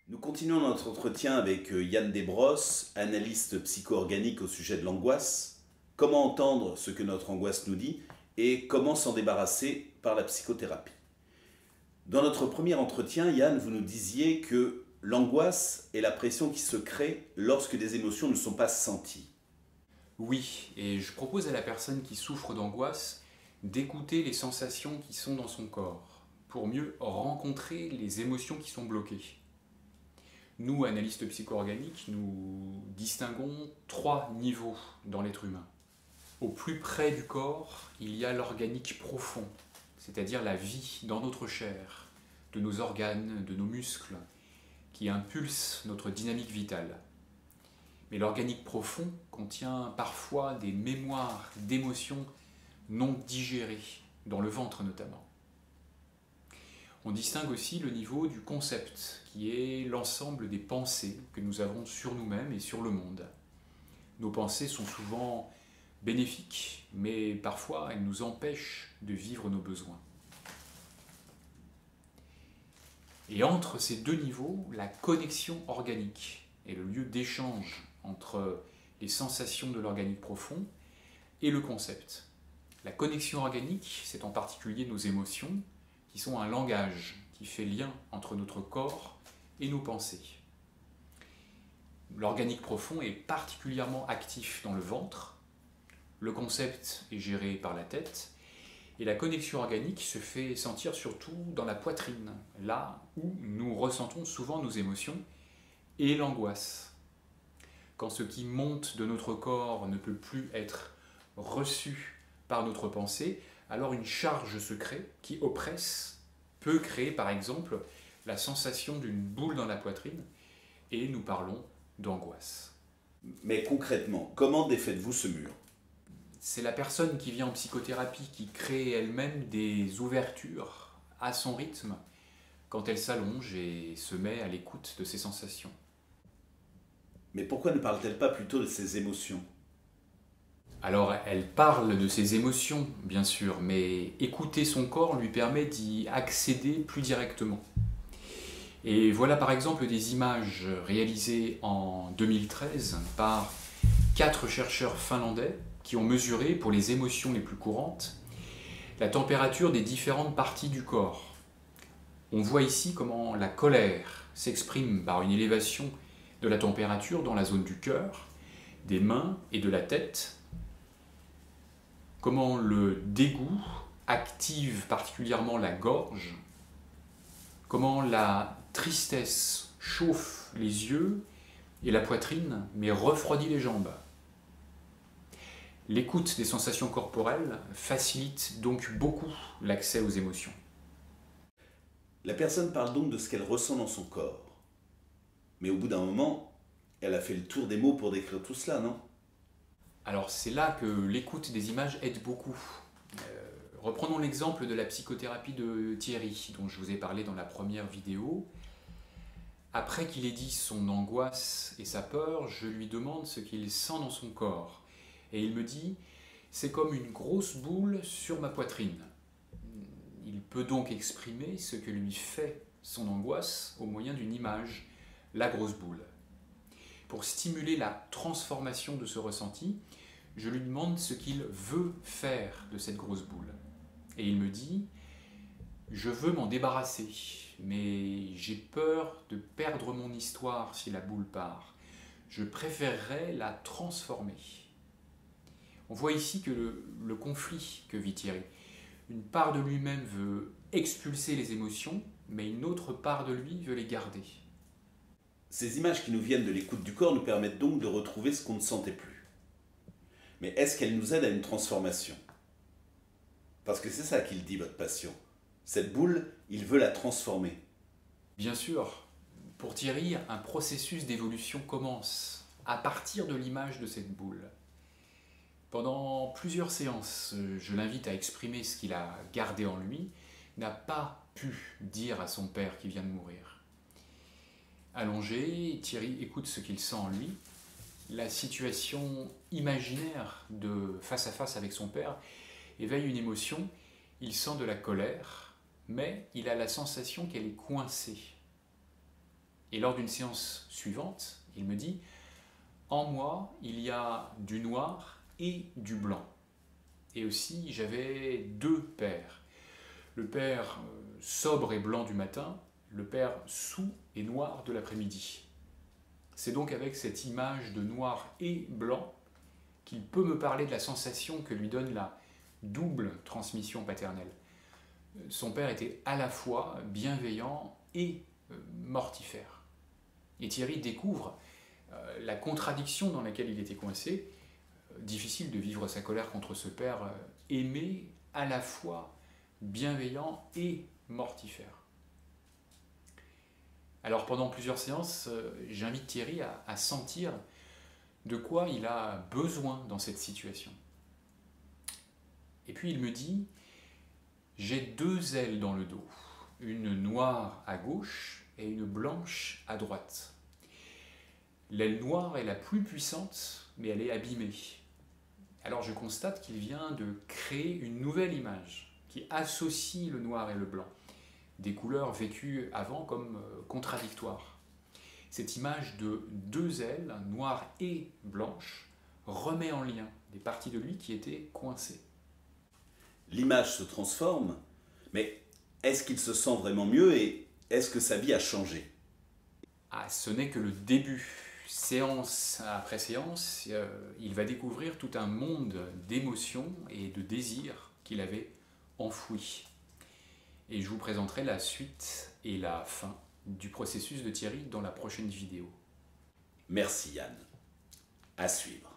Nous continuons notre entretien avec Yann Desbrosses, analyste psycho-organique au sujet de l'angoisse. Comment entendre ce que notre angoisse nous dit et comment s'en débarrasser par la psychothérapie. Dans notre premier entretien, Yann, vous nous disiez que l'angoisse est la pression qui se crée lorsque des émotions ne sont pas senties. Oui, et je propose à la personne qui souffre d'angoisse d'écouter les sensations qui sont dans son corps pour mieux rencontrer les émotions qui sont bloquées. Nous, analystes psycho-organiques, nous distinguons 3 niveaux dans l'être humain. Au plus près du corps, il y a l'organique profond, c'est-à-dire la vie dans notre chair, de nos organes, de nos muscles, qui impulse notre dynamique vitale. Mais l'organique profond contient parfois des mémoires d'émotions non digérées, dans le ventre notamment. On distingue aussi le niveau du concept, qui est l'ensemble des pensées que nous avons sur nous-mêmes et sur le monde. Nos pensées sont souvent bénéfiques, mais parfois elles nous empêchent de vivre nos besoins. Et entre ces deux niveaux, la connexion organique est le lieu d'échange entre les sensations de l'organique profond et le concept. La connexion organique, c'est en particulier nos émotions, qui sont un langage qui fait lien entre notre corps et nos pensées. L'organique profond est particulièrement actif dans le ventre, le concept est géré par la tête, et la connexion organique se fait sentir surtout dans la poitrine, là où nous ressentons souvent nos émotions et l'angoisse. Quand ce qui monte de notre corps ne peut plus être reçu par notre pensée, alors une charge se crée qui oppresse, peut créer par exemple la sensation d'une boule dans la poitrine, et nous parlons d'angoisse. Mais concrètement, comment défaites-vous ce mur ? C'est la personne qui vient en psychothérapie qui crée elle-même des ouvertures à son rythme quand elle s'allonge et se met à l'écoute de ses sensations. Mais pourquoi ne parle-t-elle pas plutôt de ses émotions ? Alors, elle parle de ses émotions, bien sûr, mais écouter son corps lui permet d'y accéder plus directement. Et voilà par exemple des images réalisées en 2013 par 4 chercheurs finlandais qui ont mesuré, pour les émotions les plus courantes, la température des différentes parties du corps. On voit ici comment la colère s'exprime par une élévation de la température dans la zone du cœur, des mains et de la tête, comment le dégoût active particulièrement la gorge, comment la tristesse chauffe les yeux et la poitrine, mais refroidit les jambes. L'écoute des sensations corporelles facilite donc beaucoup l'accès aux émotions. La personne parle donc de ce qu'elle ressent dans son corps. Mais au bout d'un moment, elle a fait le tour des mots pour décrire tout cela, non ? Alors c'est là que l'écoute des images aide beaucoup. Reprenons l'exemple de la psychothérapie de Thierry, dont je vous ai parlé dans la première vidéo. Après qu'il ait dit son angoisse et sa peur, je lui demande ce qu'il sent dans son corps. Et il me dit « c'est comme une grosse boule sur ma poitrine ». Il peut donc exprimer ce que lui fait son angoisse au moyen d'une image, la grosse boule. Pour stimuler la transformation de ce ressenti, je lui demande ce qu'il veut faire de cette grosse boule. Et il me dit « je veux m'en débarrasser, mais j'ai peur de perdre mon histoire si la boule part. Je préférerais la transformer ». On voit ici que le conflit que vit Thierry. Une part de lui-même veut expulser les émotions, mais une autre part de lui veut les garder. Ces images qui nous viennent de l'écoute du corps nous permettent donc de retrouver ce qu'on ne sentait plus. Mais est-ce qu'elles nous aident à une transformation ? Parce que c'est ça qu'il dit, votre patient. Cette boule, il veut la transformer. Bien sûr, pour Thierry, un processus d'évolution commence à partir de l'image de cette boule. Pendant plusieurs séances, je l'invite à exprimer ce qu'il a gardé en lui, n'a pas pu dire à son père qui vient de mourir. Allongé, Thierry écoute ce qu'il sent en lui. La situation imaginaire de face à face avec son père éveille une émotion. Il sent de la colère, mais il a la sensation qu'elle est coincée. Et lors d'une séance suivante, il me dit « En moi, il y a du noir et du blanc. » Et aussi, j'avais deux pères. Le père sobre et blanc du matin, le père saoul et noir de l'après-midi. C'est donc avec cette image de noir et blanc qu'il peut me parler de la sensation que lui donne la double transmission paternelle. Son père était à la fois bienveillant et mortifère. Et Thierry découvre la contradiction dans laquelle il était coincé. Difficile de vivre sa colère contre ce père aimé, à la fois bienveillant et mortifère. Alors pendant plusieurs séances, j'invite Thierry à sentir de quoi il a besoin dans cette situation. Et puis il me dit « J'ai deux ailes dans le dos, une noire à gauche et une blanche à droite. L'aile noire est la plus puissante, mais elle est abîmée. Alors je constate qu'il vient de créer une nouvelle image qui associe le noir et le blanc, des couleurs vécues avant comme contradictoires. Cette image de deux ailes, noire et blanche, remet en lien des parties de lui qui étaient coincées. L'image se transforme, mais est-ce qu'il se sent vraiment mieux et est-ce que sa vie a changé? Ah, ce n'est que le début. Séance après séance, il va découvrir tout un monde d'émotions et de désirs qu'il avait enfouis. Et je vous présenterai la suite et la fin du processus de Thierry dans la prochaine vidéo. Merci Yann. À suivre.